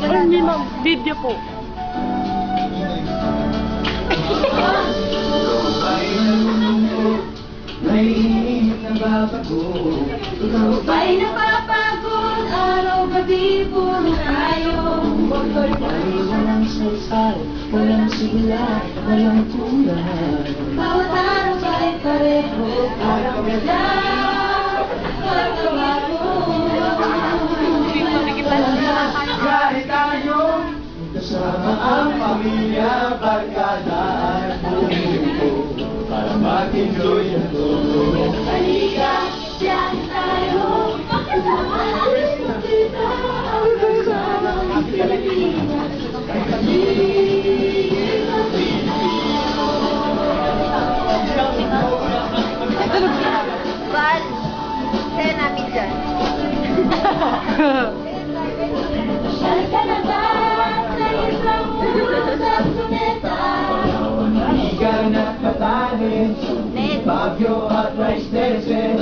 Hindi ma'am, video po. Ikaw ba'y napapagod? Araw-gabi puro tayo. Walang saysay, walang sigla, walang tulad. Bawat araw ba'y pareho? Parang wala pagkabago. Kahit tayo, kasama ang pamilya, barkada at buhay para mag-enjoy ang todo. Halika, siyan tayo. Makasama kita ang kasamang Pilipinas. Bal, kaya namin dyan. Saan ka na ba? Sa isang puso sa suneta. Igan at Batanes, Baguio at Rice-Terce,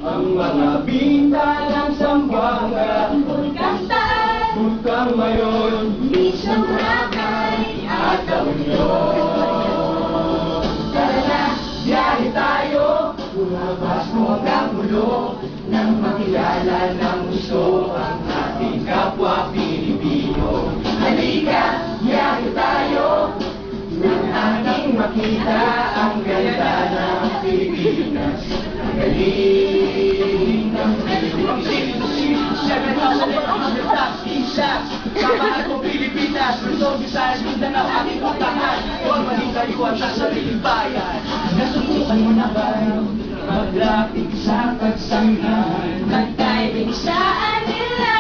ang mga bintalang Zamboanga, Bulkang Mayon, Isang Boracay at La Union. Tara na, biyahe tayo, lumabas mo hanggang ulo, nang makilala ng gusto ang ating kapwa Pilipino. Halika, biyahe tayo, nang ating makita ang ganda ng Pilipinas. Ang galing ng Pilipinas. Samahan mo Pilipinas, Luzon, Visayas, Mindanao, ating puntahan. Huwag maging kaliwan sa sariling bayan. Nasubukan mo na ba mag-rapid sa pagsangahan? Mag-diving sa Anila,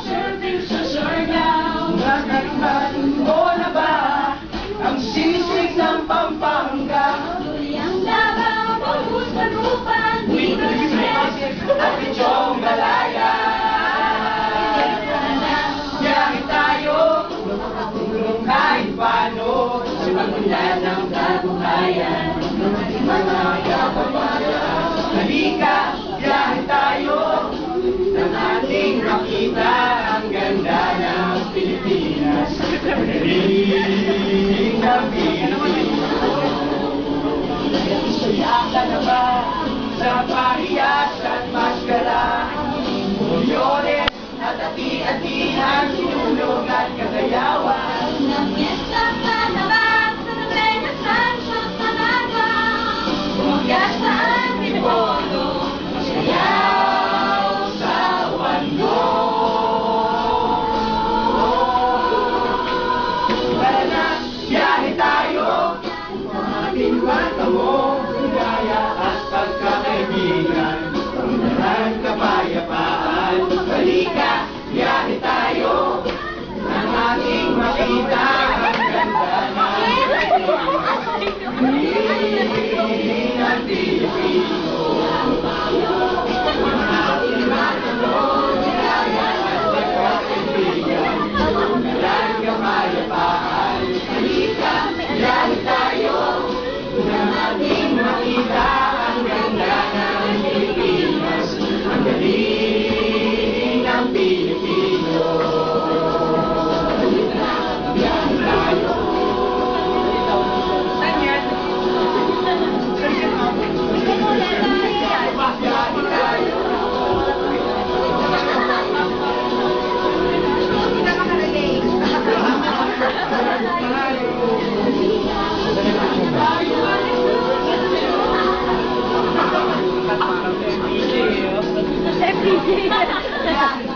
surfing sa Siargao. Nakalimutan mo na ba ang sisig ng Pampanga? Tuyang Davao, Bagus, Dagupan, Viva Express, At Pichong Galaya. Biyahe tayo, makakatulong kahit paano sa pagunlad ng kabuhayan ng ating mga kababayan. Halika, biyahe tayo, nang ating makita ang ganda ng Pilipinas. Galing ng Pilipinas. Isaya ka na ba sa parehas at maskara? Milyones at ati-atihan, sinulog at kagayawan. Nang fiesta ka na ba sa Nueva Sancho Talaga? Umakyat sa Antipolo, sayaw sa Wando. Tara na, biyahe tayo, ating kwento mo, ligaya at pagkakaibigan, pagdaran kapayapaan. Halika, biyahe tayo, nang ating makita ang ganda ng Galing ng Pilipino. Ating matanong, ligaya at pagkakaibigan, pagdaran kapayapaan. Halika, biyahe tayo, nang ating makita ang ganda ng Pilipinas. Ang galing ng Pilipino. Biyahe tayo. Biyahe tayo. FPJ.